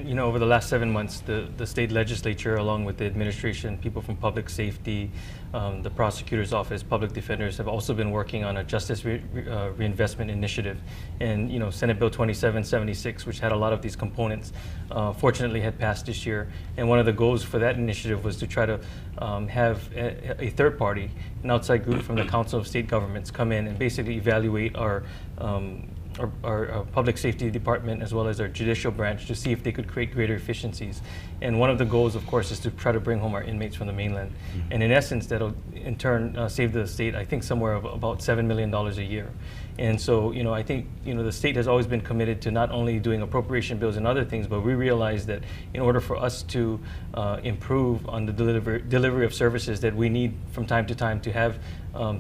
And over the last 7 months, the state legislature, along with the administration, people from public safety, the prosecutor's office, public defenders, have also been working on a justice reinvestment initiative. And Senate Bill 2776, which had a lot of these components, fortunately had passed this year. And one of the goals for that initiative was to try to have a third party, an outside group from the Council of State Governments, come in and basically evaluate our public safety department as well as our judicial branch to see if they could create greater efficiencies. And one of the goals, of course, is to try to bring home our inmates from the mainland. And in essence, that'll in turn save the state, I think, somewhere of about $7 million a year. And so, I think, the state has always been committed to not only doing appropriation bills and other things, but we realize that in order for us to improve on the delivery of services, that we need from time to time to have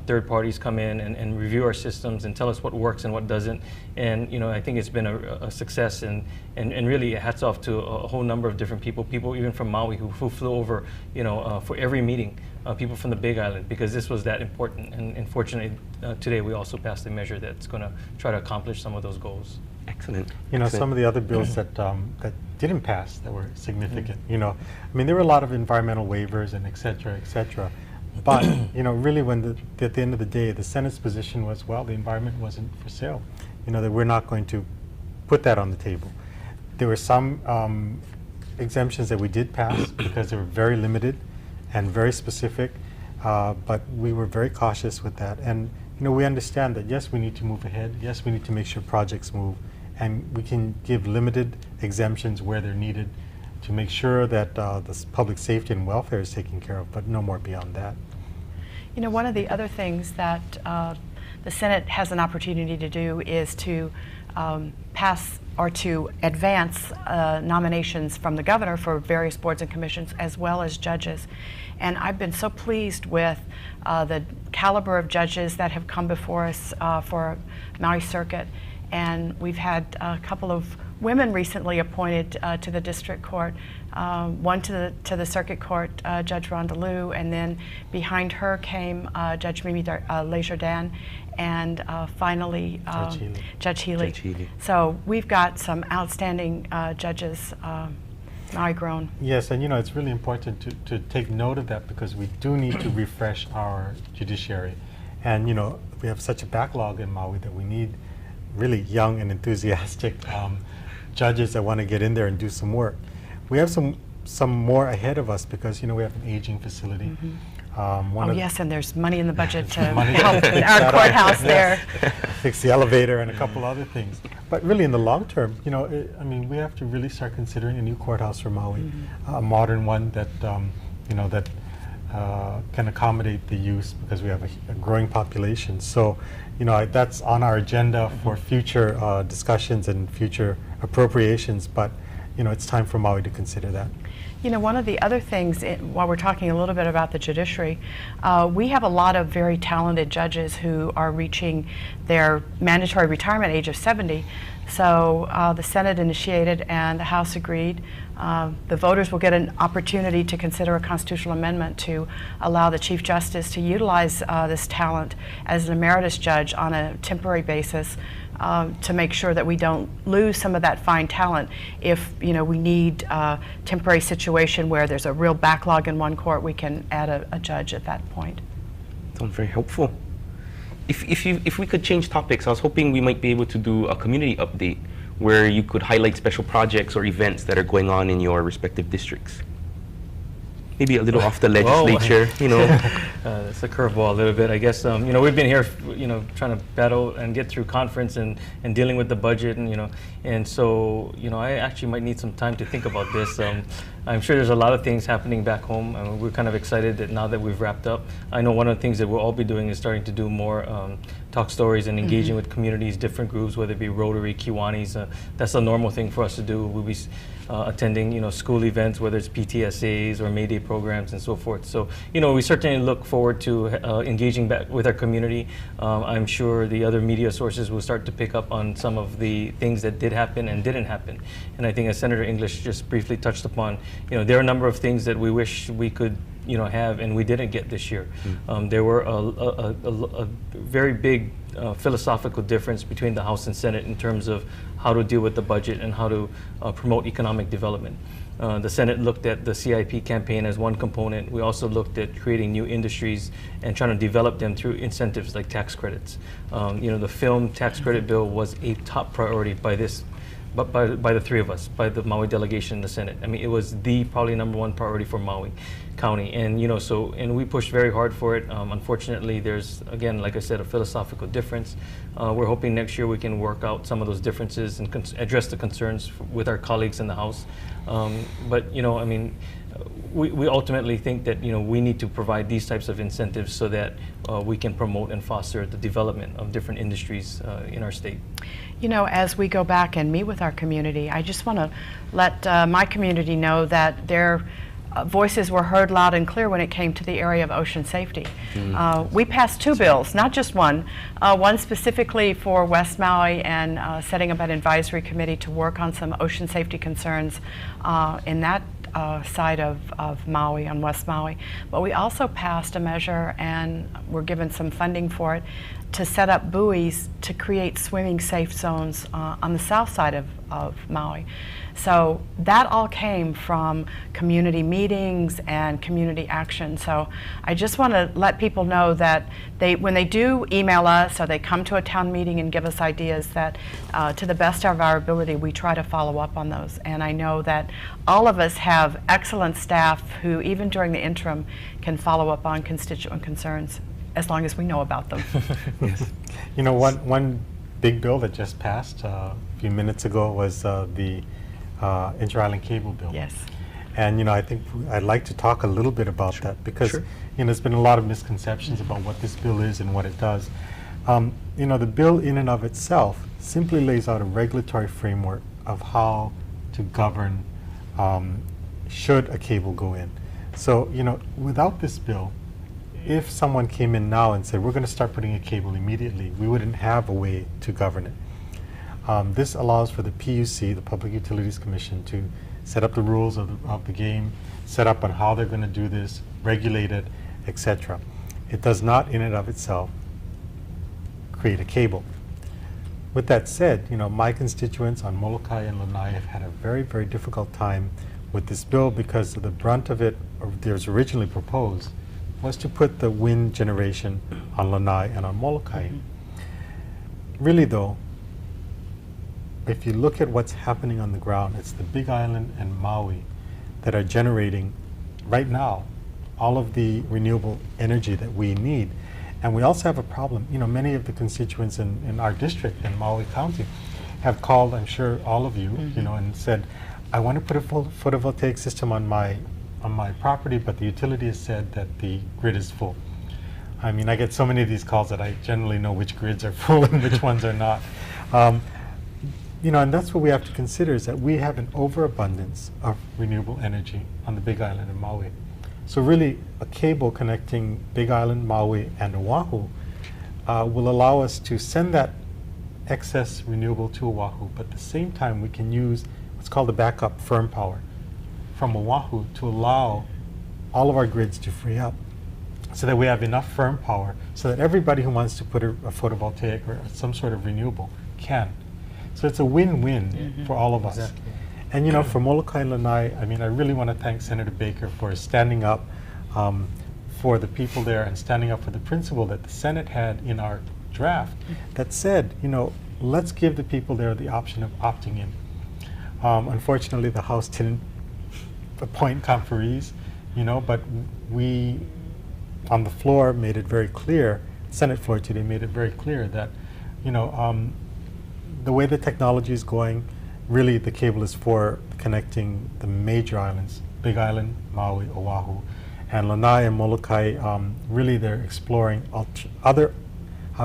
third parties come in and review our systems and tell us what works and what doesn't. And I think it's been a success, and really hats off to a whole number of different people even from Maui who flew over for every meeting, people from the Big Island, because this was that important. And fortunately today we also passed a measure that's going to try to accomplish some of those goals. Excellent. Some of the other bills that didn't pass that were significant, I mean, there were a lot of environmental waivers and et cetera. But, really at the end of the day, the Senate's position was, well, the environment wasn't for sale. That we're not going to put that on the table. There were some exemptions that we did pass because they were very limited and very specific, but we were very cautious with that. And, we understand that, yes, we need to move ahead. Yes, we need to make sure projects move. And we can give limited exemptions where they're needed to make sure that the public safety and welfare is taken care of, but no more beyond that. One of the other things that the Senate has an opportunity to do is to pass or to advance nominations from the governor for various boards and commissions as well as judges. And I've been so pleased with the caliber of judges that have come before us for Maui Circuit. And we've had a couple of women recently appointed to the district court, one to the circuit court, Judge Rhonda Liu, and then behind her came Judge Mimi Lesjardins, and finally Judge Healy. So we've got some outstanding judges, Maui grown. Yes, and it's really important to take note of that, because we do need to refresh our judiciary. And we have such a backlog in Maui that we need really young and enthusiastic judges that want to get in there and do some work. We have some more ahead of us because we have an aging facility. Yes, and there's money in the budget to help our courthouse there. Fix the elevator and a couple other things. But really, in the long term, I mean, we have to really start considering a new courthouse for Maui, a modern one that that can accommodate the use, because we have a growing population. So, that's on our agenda for future discussions and future appropriations. But, it's time for Maui to consider that. One of the other things, while we're talking a little bit about the judiciary, we have a lot of very talented judges who are reaching their mandatory retirement age of 70. So the Senate initiated and the House agreed. The voters will get an opportunity to consider a constitutional amendment to allow the Chief Justice to utilize this talent as an emeritus judge on a temporary basis, to make sure that we don't lose some of that fine talent. If we need a temporary situation where there's a real backlog in one court, we can add a judge at that point. Sounds very helpful. If we could change topics, I was hoping we might be able to do a community update where you could highlight special projects or events that are going on in your respective districts. Maybe a little off the legislature, That's a curveball a little bit, I guess. We've been here, trying to battle and get through conference and dealing with the budget, and so, I actually might need some time to think about this. I'm sure there's a lot of things happening back home, and we're kind of excited that now that we've wrapped up. I know one of the things that we'll all be doing is starting to do more talk stories and engaging with communities, different groups, whether it be Rotary, Kiwanis. That's a normal thing for us to do. We'll be attending, school events, whether it's PTSAs or May Day programs and so forth. So, we certainly look forward to engaging back with our community. I'm sure the other media sources will start to pick up on some of the things that did happen and didn't happen. And I think, as Senator English just briefly touched upon, there are a number of things that we wish we could have and we didn't get this year. There were a very big philosophical difference between the House and Senate in terms of how to deal with the budget and how to promote economic development. The Senate looked at the CIP campaign as one component. We also looked at creating new industries and trying to develop them through incentives like tax credits. The film tax credit bill was a top priority by the three of us, by the Maui delegation in the Senate. I mean, it was the probably #1 priority for Maui County, and and we pushed very hard for it. Unfortunately, there's, again, like I said, a philosophical difference. We're hoping next year we can work out some of those differences and address the concerns with our colleagues in the House. But I mean, we ultimately think that we need to provide these types of incentives so that we can promote and foster the development of different industries in our state. As we go back and meet with our community, I just want to let my community know that their voices were heard loud and clear when it came to the area of ocean safety. We passed 2 bills, not just one. One specifically for West Maui and setting up an advisory committee to work on some ocean safety concerns in that side of Maui, on West Maui. But we also passed a measure, and we're given some funding for it, to set up buoys to create swimming safe zones on the south side of Maui. So that all came from community meetings and community action. So I just want to let people know that when they do email us or they come to a town meeting and give us ideas, that to the best of our ability, we try to follow up on those. And I know that all of us have excellent staff who, even during the interim, can follow up on constituent concerns, as long as we know about them. Yes. One big bill that just passed a few minutes ago was the Inter-Island Cable Bill. Yes. And I think I'd like to talk a little bit about that, because there's been a lot of misconceptions about what this bill is and what it does. The bill in and of itself simply lays out a regulatory framework of how to govern should a cable go in. So without this bill, if someone came in now and said, we're going to start putting a cable immediately, we wouldn't have a way to govern it. This allows for the PUC, the Public Utilities Commission, to set up the rules of the game, set up on how they're going to do this, regulate it, etc. It does not in and of itself create a cable. With that said, my constituents on Molokai and Lanai have had a very, very difficult time with this bill, because the brunt of it, or it was originally proposed, was to put the wind generation on Lanai and on Molokai. Really though, if you look at what's happening on the ground, it's the Big Island and Maui that are generating right now all of the renewable energy that we need. And we also have a problem. Many of the constituents in our district in Maui County have called, I'm sure all of you, and said, I want to put a photovoltaic system on my property, but the utility has said that the grid is full. I mean, I get so many of these calls that I generally know which grids are full and which ones are not. And that's what we have to consider, is that we have an overabundance of renewable energy on the Big Island and Maui. So really, a cable connecting Big Island, Maui, and Oahu will allow us to send that excess renewable to Oahu, but at the same time we can use what's called the backup firm power from Oahu to allow all of our grids to free up, so that we have enough firm power so that everybody who wants to put a photovoltaic or some sort of renewable can. So it's a win-win for all of us. Exactly. And for Molokai and Lanai, I mean, I really want to thank Senator Baker for standing up for the people there and standing up for the principle that the Senate had in our draft that said, let's give the people there the option of opting in. Unfortunately, the House didn't appoint conferees, but we, on the floor, made it very clear, Senate floor today made it very clear that, the way the technology is going, really the cable is for connecting the major islands, Big Island, Maui, Oahu, and Lanai and Molokai. Really, they're exploring how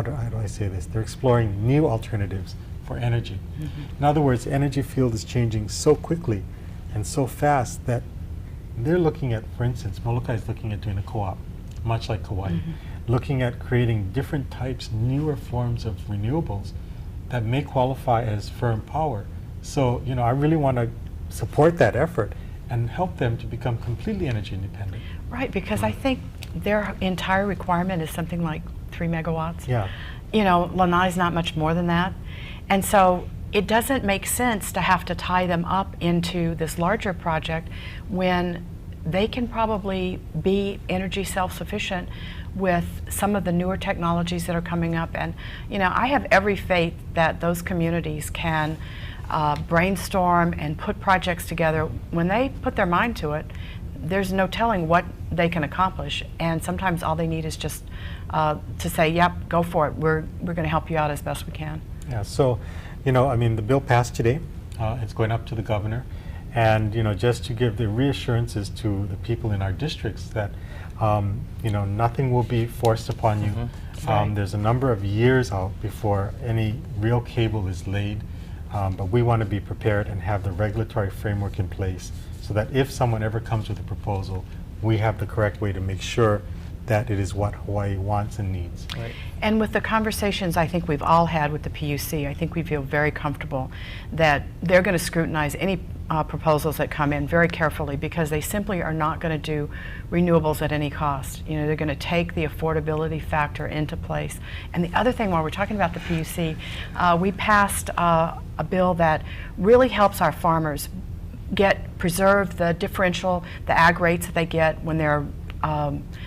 do I say this? They're exploring new alternatives for energy. In other words, the energy field is changing so quickly and so fast that they're looking at, for instance, Molokai is looking at doing a co-op, much like Kauai, looking at creating different types, newer forms of renewables that may qualify as firm power. So, I really want to support that effort and help them to become completely energy independent. Right, because I think their entire requirement is something like 3 megawatts. Yeah. Lanai's not much more than that. And so, it doesn't make sense to have to tie them up into this larger project when they can probably be energy self-sufficient with some of the newer technologies that are coming up. And I have every faith that those communities can brainstorm and put projects together. When they put their mind to it, there's no telling what they can accomplish. And sometimes all they need is just to say, yep, go for it. We're going to help you out as best we can. Yeah, so, I mean, the bill passed today. It's going up to the governor. And, just to give the reassurances to the people in our districts that, nothing will be forced upon you. Right. There's a number of years out before any real cable is laid. But we want to be prepared and have the regulatory framework in place so that if someone ever comes with a proposal, we have the correct way to make sure that it is what Hawaii wants and needs. Right. And with the conversations I think we've all had with the PUC, I think we feel very comfortable that they're going to scrutinize any proposals that come in very carefully, because they simply are not going to do renewables at any cost. They're going to take the affordability factor into place. And the other thing, while we're talking about the PUC, we passed a bill that really helps our farmers preserve the differential, the ag rates that they get when they're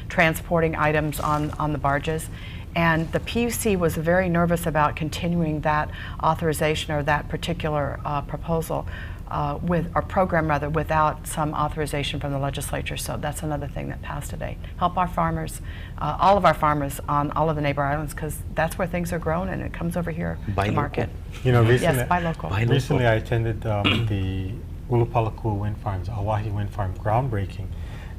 transporting items on the barges. And the PUC was very nervous about continuing that authorization or that particular proposal or program rather, without some authorization from the legislature. So that's another thing that passed today. Help our farmers, all of our farmers on all of the neighbor islands, because that's where things are grown and it comes over here to market. Recently, Yes, buy local. recently I attended the Ulupalakua wind farms, Oahu wind farm groundbreaking.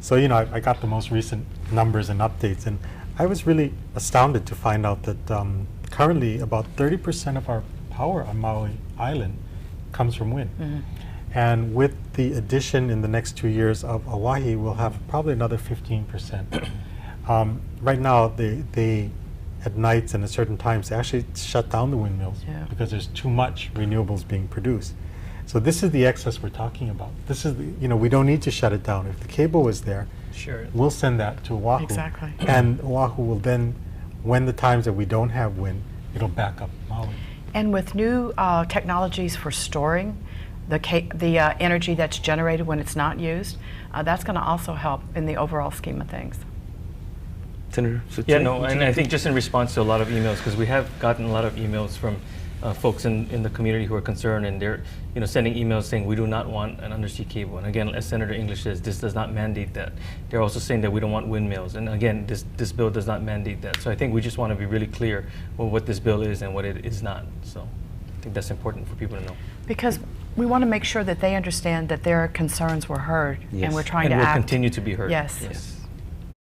So, I got the most recent numbers and updates, and I was really astounded to find out that currently about 30% of our power on Maui Island comes from wind. And with the addition in the next 2 years of Hawaii, we'll have probably another 15%. Right now, they at nights and at certain times, they actually shut down the windmills because there's too much renewables being produced. So this is the excess we're talking about. This is we don't need to shut it down. If the cable is there, Sure. we'll send that to Oahu. Exactly. And Oahu will then, when the times that we don't have wind, it'll back up Maui. And with new technologies for storing the energy that's generated when it's not used, that's going to also help in the overall scheme of things. Senator Tsutsui? Yeah, no, and I think just in response to a lot of emails, because we have gotten a lot of emails from folks in the community who are concerned, and they're sending emails saying we do not want an undersea cable. And again, as Senator English says, this does not mandate that. They're also saying that we don't want windmills. And again, this bill does not mandate that. So I think we just want to be really clear what this bill is and what it is not. So I think that's important for people to know. Because we want to make sure that they understand that their concerns were heard, and we're trying to and will act. continue to be heard. Yes. Yes.